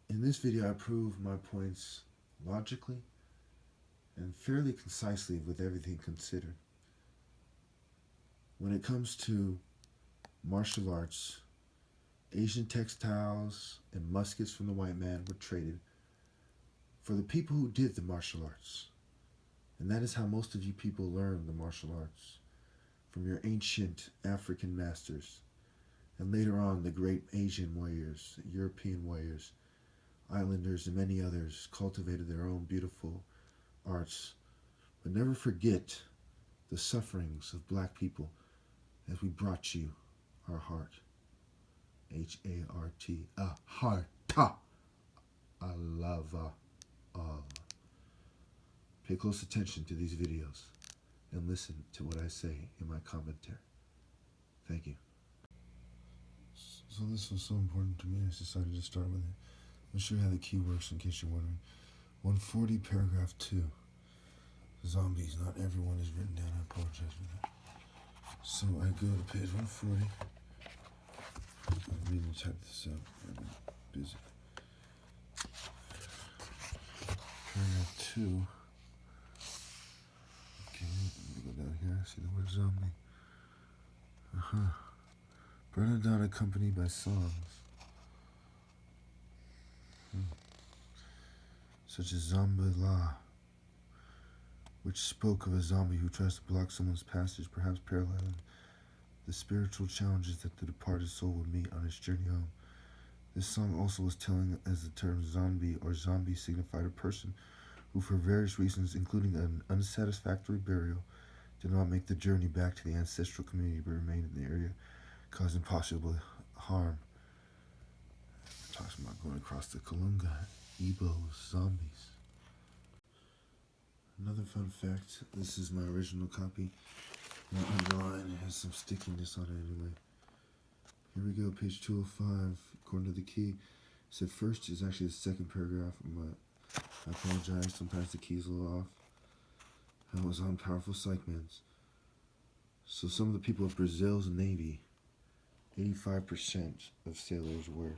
In this video, I prove my points logically and fairly concisely with everything considered. When it comes to martial arts, Asian textiles and muskets from the white man were traded for the people who did the martial arts. And that is how most of you people learn the martial arts, from your ancient African masters. And later on, the great Asian warriors, European warriors, islanders, and many others cultivated their own beautiful arts. But never forget the sufferings of black people as we brought you our heart. H-A-R-T, a heart, a lava, all. Pay close attention to these videos and listen to what I say in my commentary. Thank you. So this was so important to me, I decided to start with it. I'll show you how the key works in case you're wondering. 140, paragraph 2. Zombies, not everyone is written down. I apologize for that. So I go to page 140. I'm reading to type this up. I've been busy. Paragraph 2. Okay, let me go down here. See the word zombie. Bernadette accompanied by songs. Such as Zombie La, which spoke of a zombie who tries to block someone's passage, perhaps paralleling the spiritual challenges that the departed soul would meet on its journey home. This song also was telling, as the term zombie or zombie signified a person who, for various reasons, including an unsatisfactory burial, did not make the journey back to the ancestral community but remained in the area, causing possible harm. It talks about going across the Kalunga, Igbos, zombies. Another fun fact, this is my original copy. Not underlined, it has some stickiness on it anyway. Here we go, page 205, according to the key. It said first is actually the second paragraph, but I apologize, sometimes the key's a little off. I was on powerful psych meds. So some of the people of Brazil's Navy, 85% of sailors were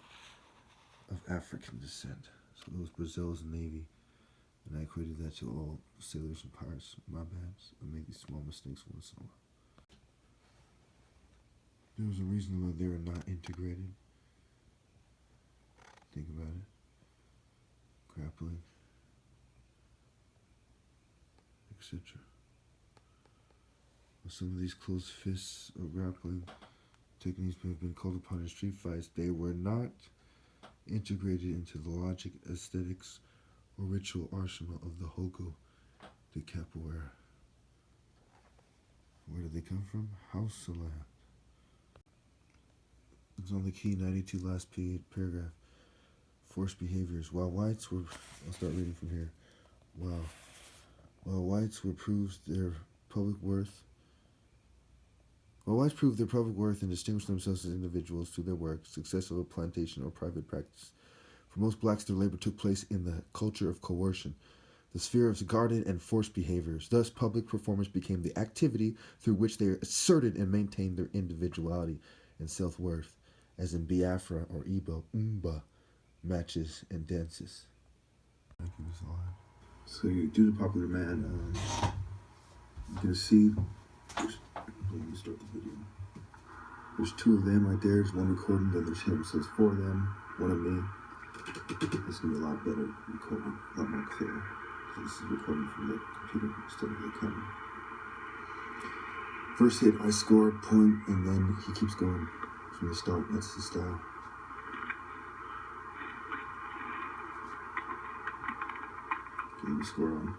of African descent. So it was Brazil's Navy. And I equated that to all sailors and pirates. My bad. I made these small mistakes once in a while. There was a reason why they were not integrated. Think about it. Grappling, etc. Some of these closed fists or grappling techniques have been called upon in street fights. They were not integrated into the logic, aesthetics, or ritual arsenal of the Hogo de Capoeira. Where did they come from? House of Land. It's on the key, 92, last paragraph. Forced behaviors. While whites were, I'll start reading from here. While whites proved their public worth and distinguished themselves as individuals through their work, success of a plantation or private practice. For most blacks, their labor took place in the culture of coercion, the sphere of guarded and forced behaviors. Thus, public performance became the activity through which they asserted and maintained their individuality and self-worth, as in Biafra or Igbo, Mba, matches and dances. So, due to popular man, you can see, let me start the video. There's two of them right there. There's one recording, then there's him. So it's four of them, one of me. It's gonna be a lot better recording, a lot more clear. So this is recording from the computer instead of the camera. First hit, I score, point, and then he keeps going from the start. That's the style. Okay, you score on.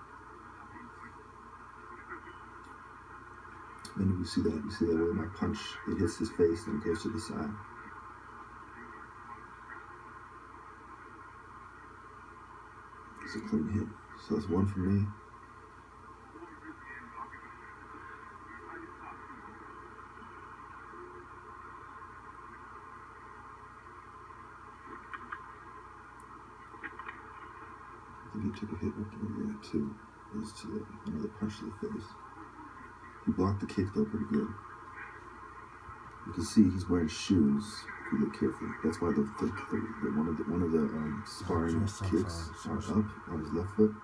Then you see that where my punch, it hits his face, then it goes to the side. It's a clean hit. So that's one for me. I think he took a hit right there, yeah, too. It was to another punch to the face. He blocked the kick though pretty good. You can see he's wearing shoes if you look carefully. That's why one of the sparring kicks are up on his left foot.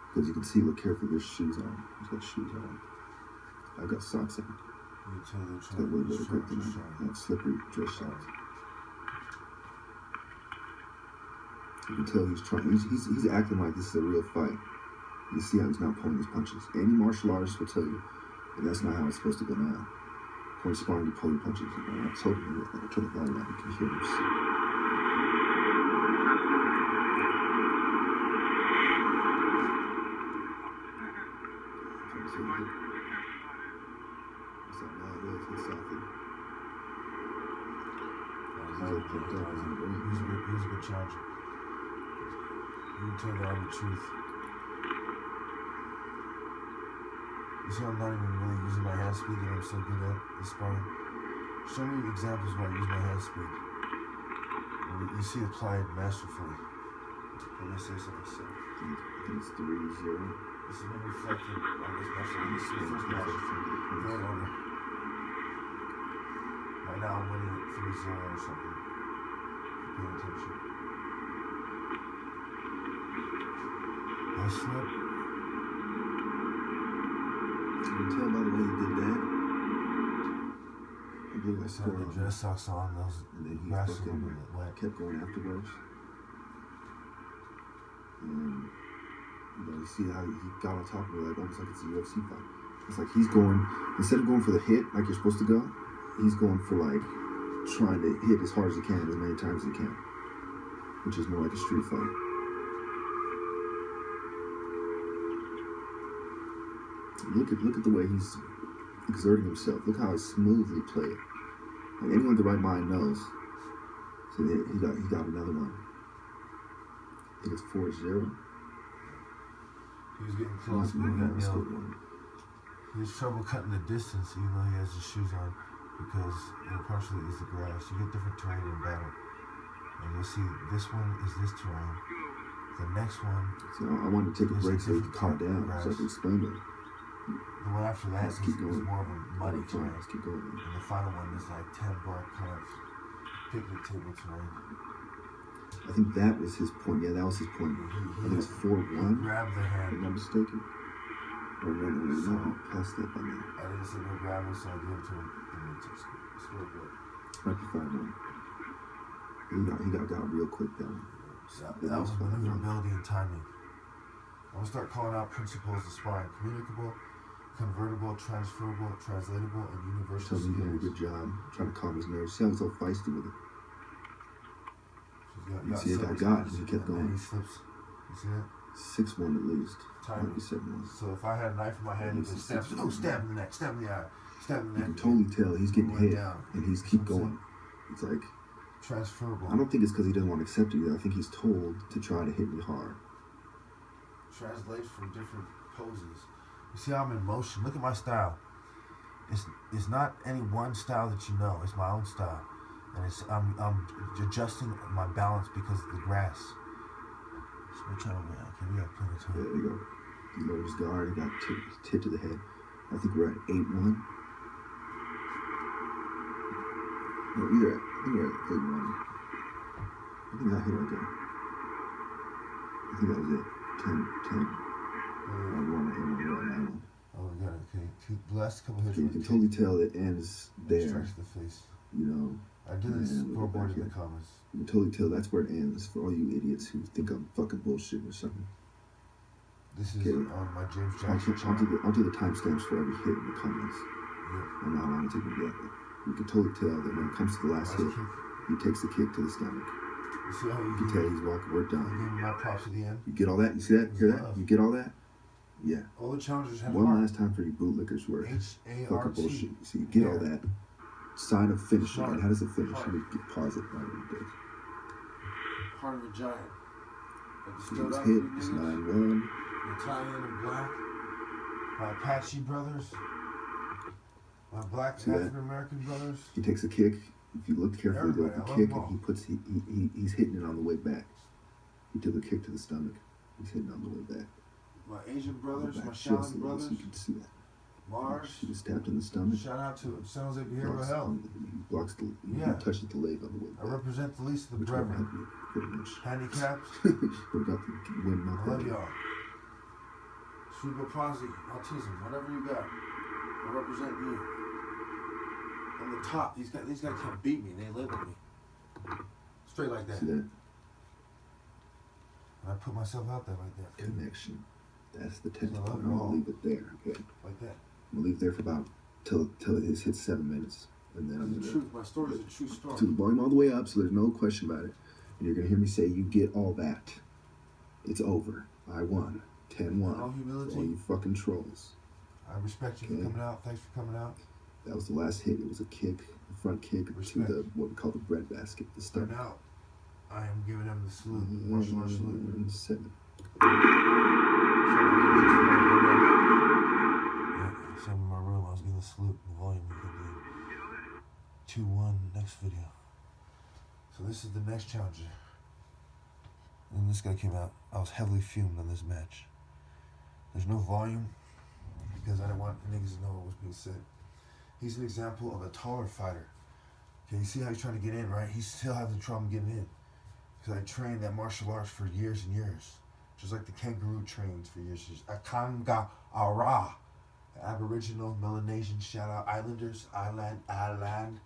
Because you can see, look carefully, there's shoes on. He's got shoes on. I've got socks on. He's got a little bit of grip than that slippery dress shots. You can tell he's trying. He's acting like this is a real fight. You see how he's not pulling his punches. Any martial artist will tell you that that's not how it's supposed to go now. When sparring, you pull your punches. I told you, I turn the volume on, you can hear this. That's how loud it is. He's softly. He's all pumped up. He's a good charger. You can tell that I'm the truth. You see, I'm not even really using my hand speed and I'm so good at this sparring. Show me examples where I use my hand speed. You see it applied masterfully. Let me say something. I think it's 3-0. This is been reflected on this muscle. You see the first match. Great order. Right now I'm winning at 3-0 or something. Pay attention. I slip. You can tell by the way he did that. I believe I scored on dress socks on those. And then he fucking kept going afterwards. And you see how he got on top of me, like almost like it's a UFC fight. It's like he's going, instead of going for the hit like you're supposed to go, he's going for like trying to hit as hard as he can, as many times as he can. Which is more like a street fight. Look at the way he's exerting himself. Look how he smoothly played. Like anyone with the right mind knows. So he got another one. I think it's 4-0. He was getting close. He has trouble cutting the distance, even though he has his shoes on, because partially it's the grass. You get different terrain in battle, and you'll see this one is this terrain. The next one. So I wanted to take a break so he could calm down, so I could explain it. The one after that is more of a muddy terrain. Let's keep going. And the final one is like 10-bar kind of picnic table terrain. I think that was his point. Yeah, that was his point. I think it's 4-1. Grab the hand. If I'm not mistaken. Or no, past that by now. I didn't say no grab it, so I gave it to him. And then just scored good. Might be 5-1. He got real quick that one. That was maneuverability and timing. I'm going to start calling out principles of sparring. Communicable, convertible, transferable, translatable, and universal skills. He did a good job trying to calm his nerves. See how he's so feisty with it. You see it got and he kept going. He slips. You see it? 6-1 at least. Might be 7-1. So if I had a knife in my hand, he just stab in the neck, stab in the eye, stab in the neck. You can totally tell he's getting hit, and he's keep going. It's like transferable. I don't think it's because he doesn't want to accept it. I think he's told to try to hit me hard. Translates from different poses. You see how I'm in motion? Look at my style. It's not any one style that you know. It's my own style. And I'm adjusting my balance because of the grass. So we're trying to win. Okay, we got plenty of time. There you go. He lowered his guard. He got hit to the head. I think we're at 8-1. No, I think we're at 8-1. I think I hit right there. I think that was it. 10. I won right now. Oh, we got it. Okay. The last couple hits. You can totally tell it ends there. Strikes the face. You know. I did this scoreboard in the comments. You can totally tell that's where it ends for all you idiots who think I'm fucking bullshit or something. This is on my James Jackson channel. I'll do the timestamps for every hit in the comments. Yep. And how long it took me to get there. You can totally tell that when it comes to the last hit, he takes the kick to the stomach. You see how you can tell he's walking, we're done. You give him my props at the end. You get all that? You see that? Hear that? You get all that? Yeah. All the challengers have one last time for you bootlickers who are fucking bullshit. You see, you get all that. Sign of finishing. And how does it finish? Let me pause it right when it does. Heart of a giant. He was hit. It's 9-1. Italian and black. My Apache brothers. My black African American brothers. He takes a kick. If you look carefully, the kick, and he's hitting it on the way back. He took a kick to the stomach. He's hitting on the way back. My Asian brothers, my Shaolin brothers. You can see that. Mars. He was stabbed in the stomach. Shout out to it. Sounds like behavioral health. Blocks the, touches the leg on the way back. I represent the least of the brethren. Pretty much. Handicapped. What about the win? I love y'all. Cerebral palsy, autism, whatever you got. I represent you. On the top, these guys can't beat me. They label me. Straight like that. See that? I put myself out there like that. Connection. That's the tension. So I'm gonna leave it there, okay? Like that. I'm gonna leave there for about till it hits 7 minutes, and then I'm gonna. Truth. My story is a true story. To the volume all the way up, so there's no question about it. And you're gonna hear me say, "You get all that. It's over. I won. 10-1. All humility. All you fucking trolls." I respect you for coming out. Thanks for coming out. That was the last hit. It was a kick, a front kick to the what we call the bread basket, the stomach. Out. I am giving them the salute. Martial arts salute. 7. Some of my room, I was giving the salute. The volume we could do. 2-1 next video. So this is the next challenger. And this guy came out. I was heavily fumed on this match. There's no volume because I didn't want niggas to know what was being said. He's an example of a taller fighter. Okay, you see how he's trying to get in, right? He's still having trouble getting in. Because I trained that martial arts for years and years. Just like the kangaroo trains for years and years. Akanga-ara. Aboriginal, Melanesian, shout out. Islanders, island,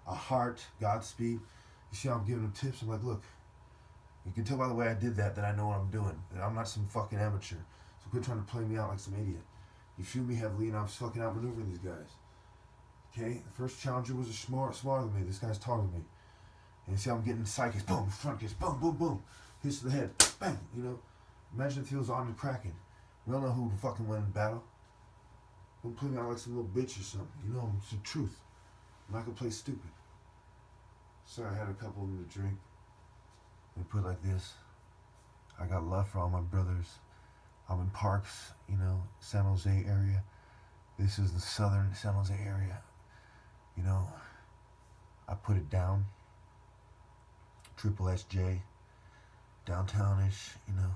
a heart, Godspeed. You see how I'm giving them tips? I'm like, look, you can tell by the way I did that I know what I'm doing. That I'm not some fucking amateur. So quit trying to play me out like some idiot. You feel me heavily and I'm fucking outmaneuvering these guys. Okay, the first challenger was smaller than me. This guy's taller than me. And you see how I'm getting psychics, boom, front kicks, boom, boom, boom. Hits to the head, bang, you know. Imagine if he was on the cracking. We don't know who fucking won in battle. Don't play me out like some little bitch or something. You know, it's the truth. I'm not gonna play stupid. Sorry, I had a couple of them to drink. Let me put it like this. I got love for all my brothers. I'm in Parks, you know, San Jose area. This is the southern San Jose area. You know, I put it down. Triple SJ, downtownish, you know,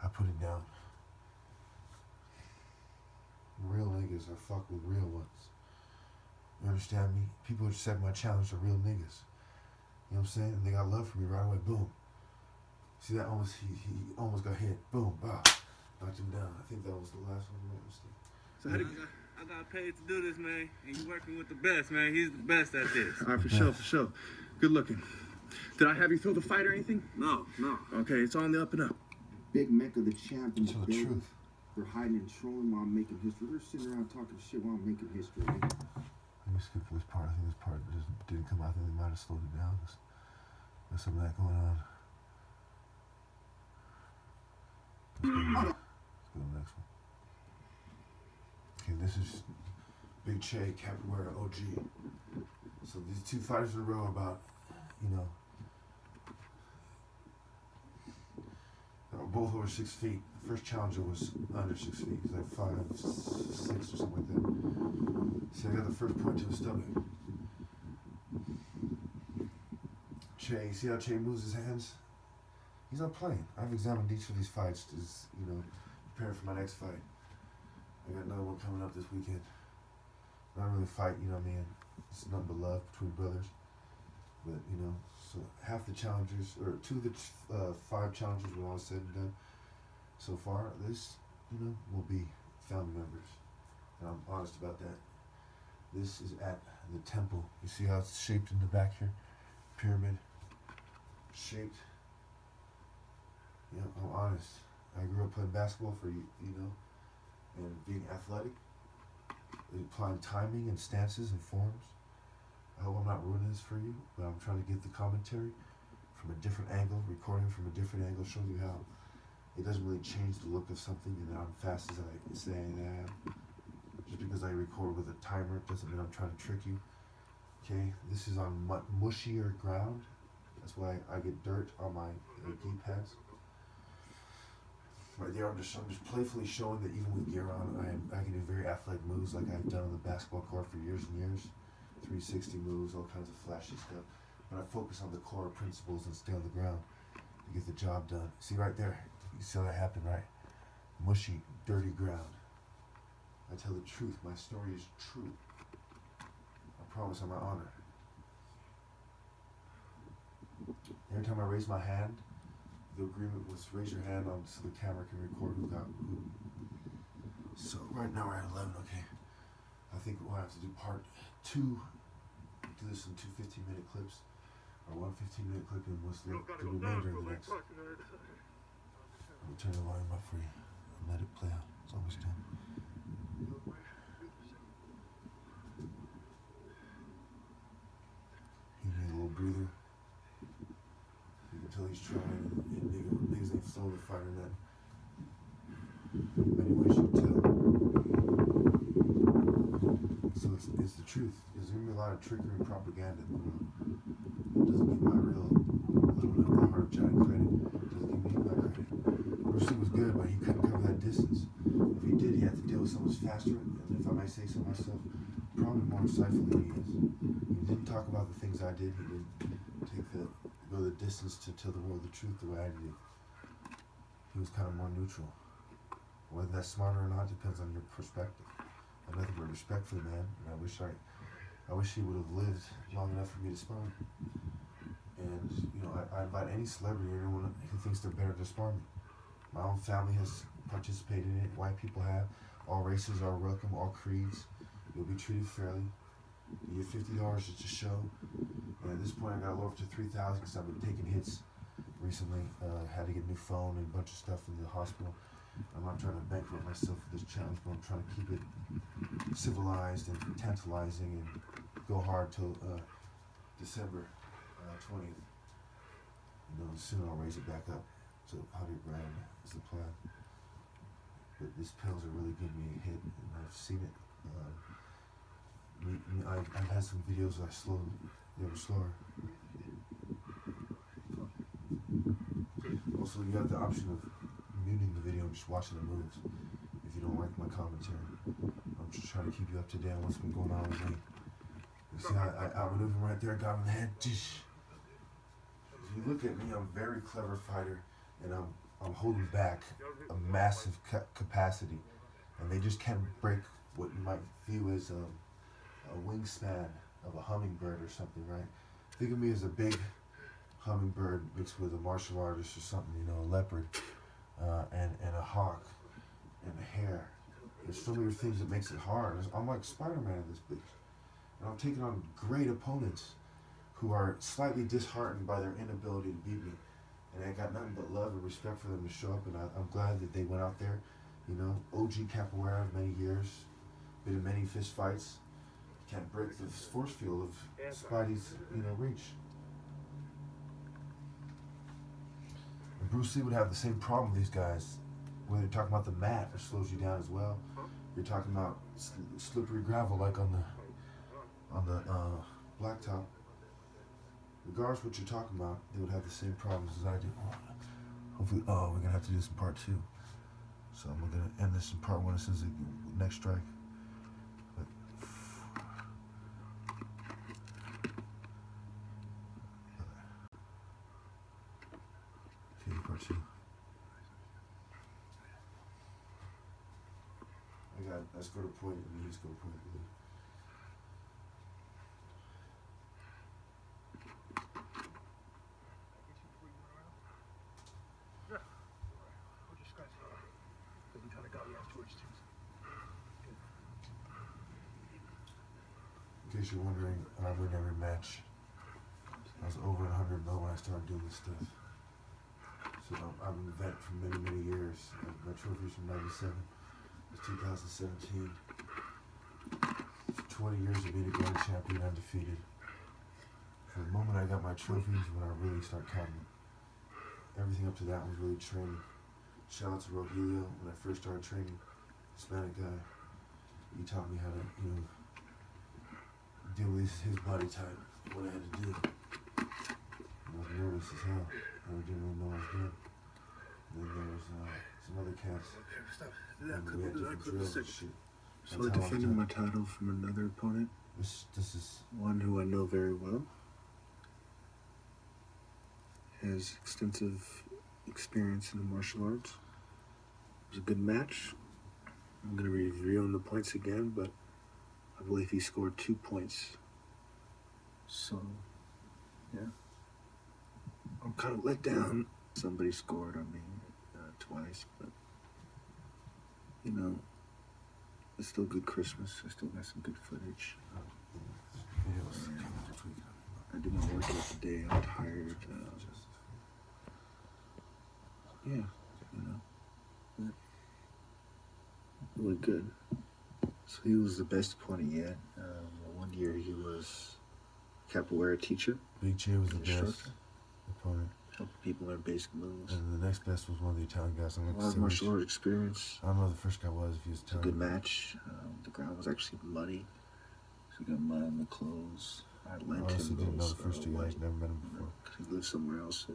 I put it down. Real niggas, I fuck with real ones. You understand me? People who accept my challenge are real niggas. You know what I'm saying? And they got love for me right away, boom. See that almost, he almost got hit, boom, bah, knocked him down. I think that was the last one, So how did I got paid to do this, man, and you working with the best, man. He's the best at this. All right, for sure. Good looking. Did I have you throw the fight or anything? No. Okay, it's on the up and up. Big Mecca, the champ, and the truth. We're hiding and trolling while I'm making history. We're sitting around talking shit while I'm making history. Let me skip this part. I think this part just didn't come out. I think they might have slowed it down. There's some of that going on. Let's go to the next one. Okay, this is Big Che, Capoeira OG. So these two fighters in a row about, you know, they were both over 6 feet. The first challenger was under 6 feet. He's like 5'6" or something like that. See, I got the first point to the stomach. Che, see how Che moves his hands? He's not playing. I've examined each of these fights to, you know, prepare for my next fight. I got another one coming up this weekend. Not really a fight, you know what I mean? It's nothing but love between brothers. But, you know, so half the challengers, or 2 of the 5 challengers when all is said and done so far, this, you know, will be family members. And I'm honest about that. This is at the temple. You see how it's shaped in the back here? Pyramid. Shaped. You know, I'm honest. I grew up playing basketball for, you know, and being athletic, applying timing and stances and forms. I hope I'm not ruining this for you, but I'm trying to get the commentary from a different angle, recording from a different angle, showing you how it doesn't really change the look of something and that I'm fast as I say I am. Just because I record with a timer doesn't mean I'm trying to trick you. Okay, this is on mushier ground. That's why I get dirt on my gi pads. Right there, I'm just playfully showing that even with gear on, I can do very athletic moves like I've done on the basketball court for years and years. 360 moves, all kinds of flashy stuff. But I focus on the core principles and stay on the ground to get the job done. See right there, you see how that happened, right? Mushy, dirty ground. I tell the truth. My story is true. I promise on my honor. Every time I raise my hand, the agreement was raise your hand on so the camera can record who got who. So right now we're at 11, okay. I think we'll have to do part 2. Do this in 2 15-minute clips. Or 1 15-minute clip and what's the remainder of the next. I'll turn the volume up for you and let it play out. It's almost done. You need a little breather. You can tell he's trying, and niggas ain't throwing the fighter net. Many ways you can tell. So it's the truth. There's gonna be a lot of trickery and propaganda going on. It doesn't give my real little bit of the heart of giant credit. It doesn't give me my credit. Bruce Lee was good, but he couldn't cover that distance. If he did, he had to deal with someone faster, and if I may say so myself, probably more insightful than he is. He didn't talk about the things I did. He didn't go the distance to tell the world the truth the way I did. He was kind of more neutral. Whether that's smarter or not depends on your perspective. I have nothing but respect for the man, and I wish he would have lived long enough for me to spar him. And I invite any celebrity or anyone who thinks they're better to spar me. My own family has participated in it. White people have. All races are welcome. All creeds. You'll be treated fairly. You get $50 just to show. And at this point, I got low up to 3,000 because I've been taking hits recently. Had to get a new phone and a bunch of stuff in the hospital. I'm not trying to bankrupt myself with this challenge, but I'm trying to keep it civilized and tantalizing and go hard till December 20th. Soon I'll raise it back up to 100 grand is the plan. But these pills are really giving me a hit, and I've seen it. I've had some videos where they were slower. Also, you have the option of muting the video and just watching the moves if you don't like my commentary. I'm just trying to keep you up to date on what's been going on with me. You see, I outmaneuvered him right there, got him in the head. If you look at me, I'm a very clever fighter, and I'm holding back a massive capacity, and they just can't break what you might view as a wingspan of a hummingbird or something, right? Think of me as a big hummingbird mixed with a martial artist or something, a leopard, and a hawk, and a hare. There's so many things that makes it hard. I'm like Spider-Man in this bitch. And I'm taking on great opponents who are slightly disheartened by their inability to beat me. And I got nothing but love and respect for them to show up, and I'm glad that they went out there. OG capoeira, many years, been in many fist fights. Can't break the force field of Spidey's, reach. And Bruce Lee would have the same problem with these guys. When you're talking about the mat, it slows you down as well. You're talking about slippery gravel like on the blacktop. Regardless of what you're talking about, they would have the same problems as I do. Hopefully, we're gonna have to do this in part 2. So I'm gonna end this in part 1 as soon as the next strike. But, okay, part 2. I got escort a point and he's going to point. In case you're wondering, I win every match. I was over 100 low when I started doing this stuff. So I'm a vet for many, many years. My trophies from 97 to 2017. 20 years of being a grand champion, undefeated. From the moment I got my trophies, when I really start counting. Everything up to that was really training. Shout out to Rogelio when I first started training. Hispanic guy. He taught me how to, deal with his body type, what I had to do. I was nervous as hell. I didn't really know what I was doing. And then there was some other cats. And we had different drills and shit. So defending my title from another opponent. This is one who I know very well. Has extensive experience in the martial arts. It was a good match. I'm going to review the points again, but I believe he scored 2 points. So, yeah. I'm kind of let down. Somebody scored on me twice, but, you know, it's still good Christmas. I still got some good footage. I did my workout today. I'm tired. Yeah, you know. Really good. So he was the best opponent yet. One year he was capoeira teacher. Big Che was the best opponent. Helping people learn basic moves. And the next best was one of the Italian guys. A lot of martial arts experience. I don't know who the first guy was, if he was Italian. It was a good match. The ground was actually muddy. So we got mud on the clothes. I lent him didn't know the first two guys. Never met him before. He lived somewhere else.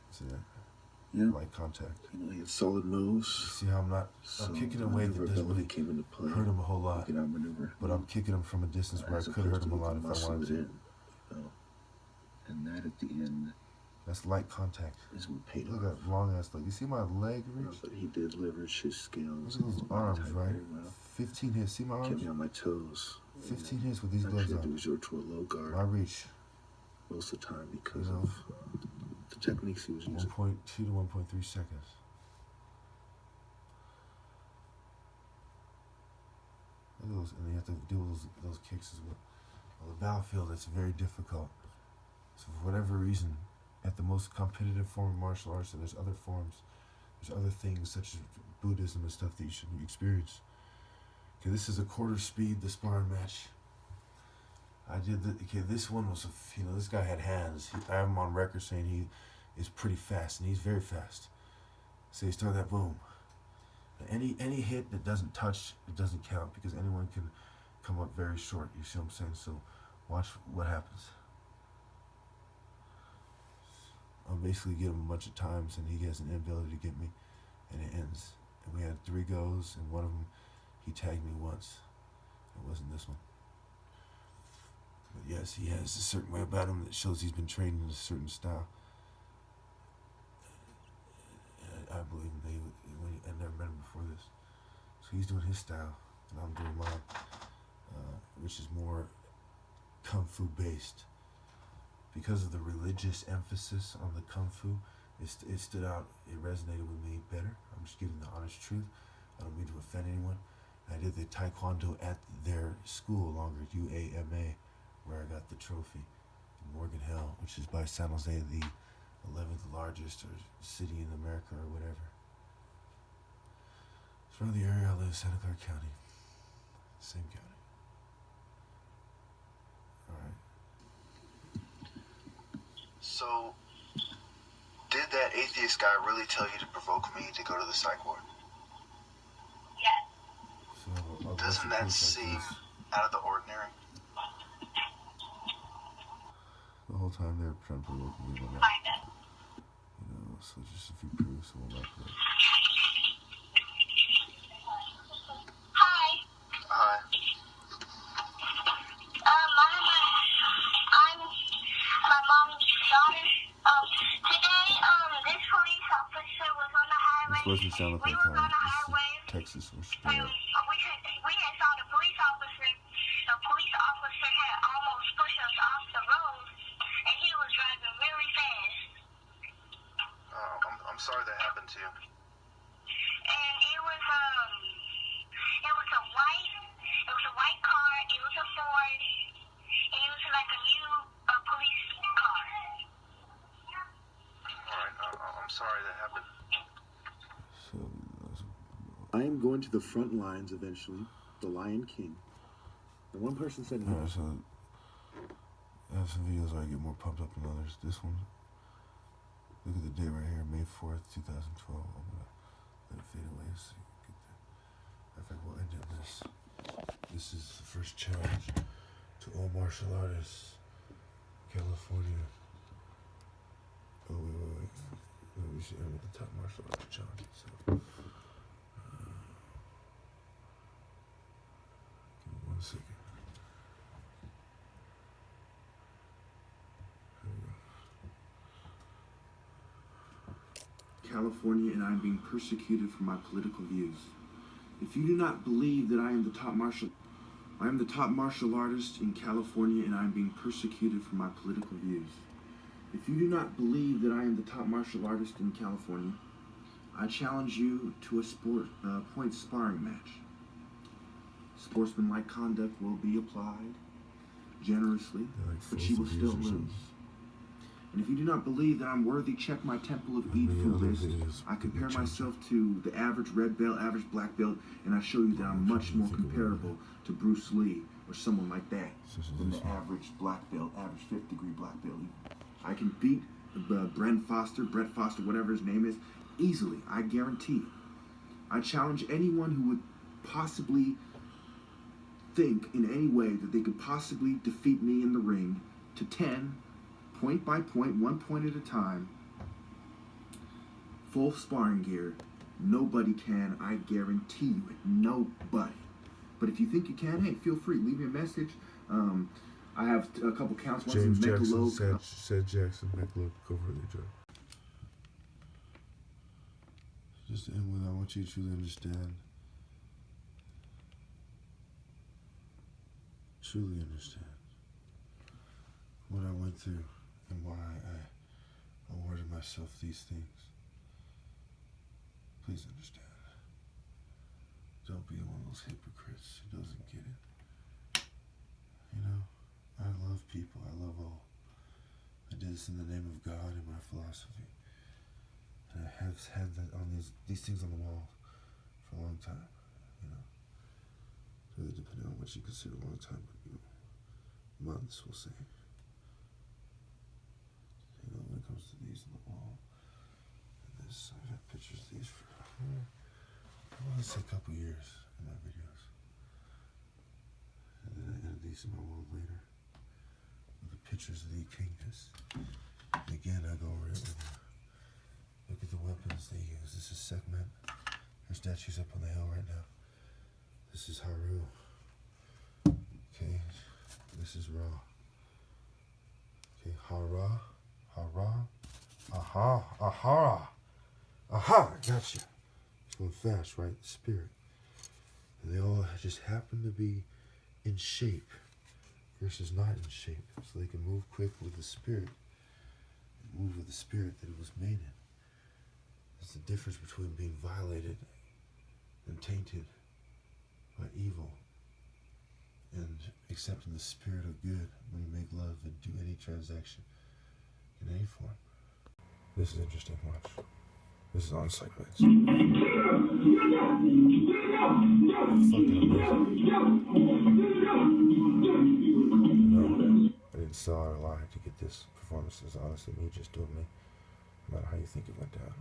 See that? Yeah. Light contact. You know, he had solid moves. You see how I'm kicking him away that doesn't really came into play. Hurt him a whole lot. But I'm kicking him from a distance where I could hurt him a lot if I wanted to. You know? And that at the end. That's light contact. Is what paid off. Look at that long ass leg. You see my leg reach? But he did leverage his scales. Look at those arms, right? Well. 15 hits. See my arms? Kept me on my toes. 15 hits with these gloves on. I had to resort to a low guard. My reach. Most of the time because of the techniques he was using. 1.2 to 1.3 seconds. Look at those, and you have to do those kicks as well. On the battlefield, it's very difficult. So for whatever reason, at the most competitive form of martial arts, and there's other forms, there's other things such as Buddhism and stuff that you should experience. Okay, this is a quarter speed, the sparring match. This one was, this guy had hands. I have him on record saying he is pretty fast, and he's very fast. So you start that boom. Any hit that doesn't touch, it doesn't count, because anyone can come up very short, you see what I'm saying? So watch what happens. I'll basically get him a bunch of times, and he has an inability to get me, and it ends. And we had 3 goes, and one of them, he tagged me once. It wasn't this one. But yes, he has a certain way about him that shows he's been trained in a certain style. I believe him. I never met him before this. So he's doing his style, and I'm doing mine, which is more Kung Fu based. Because of the religious emphasis on the Kung Fu, it stood out, it resonated with me better. I'm just giving the honest truth. I don't mean to offend anyone. I did the Taekwondo at their school longer, UAMA, where I got the trophy in Morgan Hill, which is by San Jose, the 11th largest city in America or whatever. It's from the area I live, Santa Clara County. Same county. Alright. So, did that atheist guy really tell you to provoke me to go to the psych ward? Yes. So, doesn't that seem out of the ordinary? The whole time they were trying to provoke me. Kinda. So just a few proofs and we'll wrap it up. Hi. Hi. I'm my mom's daughter. Today, this police officer was on the highway. This wasn't Santa Clara County. This is Texas, where she died. We had saw the police officer. The police officer had almost pushed us off the road, and he was driving really fast. I'm sorry that happened to you. And it was a white car. It was a Ford, and it was like a new police car. All right, I'm sorry that happened. So, I am going to the front lines eventually, the Lion King. And one person said, "No." So I have some videos where I get more pumped up than others. This one. Look at the date right here, May 4th, 2012. I'm going to let it fade away so you can get that. In fact, we'll end it this. This is the first challenge to all martial artists. California. Oh, wait. We should end with the top martial arts challenge. So, give me 1 second. California, and I'm being persecuted for my political views. If you do not believe that I am the top martial artist in California and I am being persecuted for my political views. If you do not believe that I am the top martial artist in California, I challenge you to a point sparring match. Sportsmanlike conduct will be applied generously, but she will still lose. And if you do not believe that I'm worthy, check my Temple of Eid list. I compare myself to the average red belt, average black belt, and I show you that I'm much more comparable to Bruce Lee or someone like that than the average black belt, average 5th degree black belt. I can beat Brett Foster, whatever his name is, easily. I guarantee. I challenge anyone who would possibly think in any way that they could possibly defeat me in the ring to 10, point by point, 1 point at a time, full sparring gear. Nobody can, I guarantee you it. Nobody. But if you think you can, hey, feel free. Leave me a message. I have a couple counts. James Jackson said Jackson Michelob covered the job. Just to end with, I want you to truly understand what I went through and why I awarded myself these things. Please understand. Don't be one of those hypocrites who doesn't get it. You know, I love people. I love all. I did this in the name of God and my philosophy. And I have had that on these things on the wall for a long time. You know, really depending on what you consider a long time, but you know, months, we'll say. You know, when it comes to these on the wall, and this, I've had pictures of these for, I want to say a couple years in my videos. And then I added these to my wall later. With the pictures of the Kingus. And again, I go over it with you. Look at the weapons they use. This is Sekhmet. Her statue's up on the hill right now. This is Haru. Okay, this is Ra. Okay, Hara. Aha, gotcha. It's going fast, right? The spirit. And they all just happen to be in shape versus not in shape. So they can move quick with the spirit. And move with the spirit that it was made in. It's the difference between being violated and tainted by evil and accepting the spirit of good when you make love and do any transaction in any form. This is interesting, watch. This is on site meds. Fucking amazing. No, I didn't sell out a lie to get this performance. It's honestly me just doing me, no matter how you think it went down.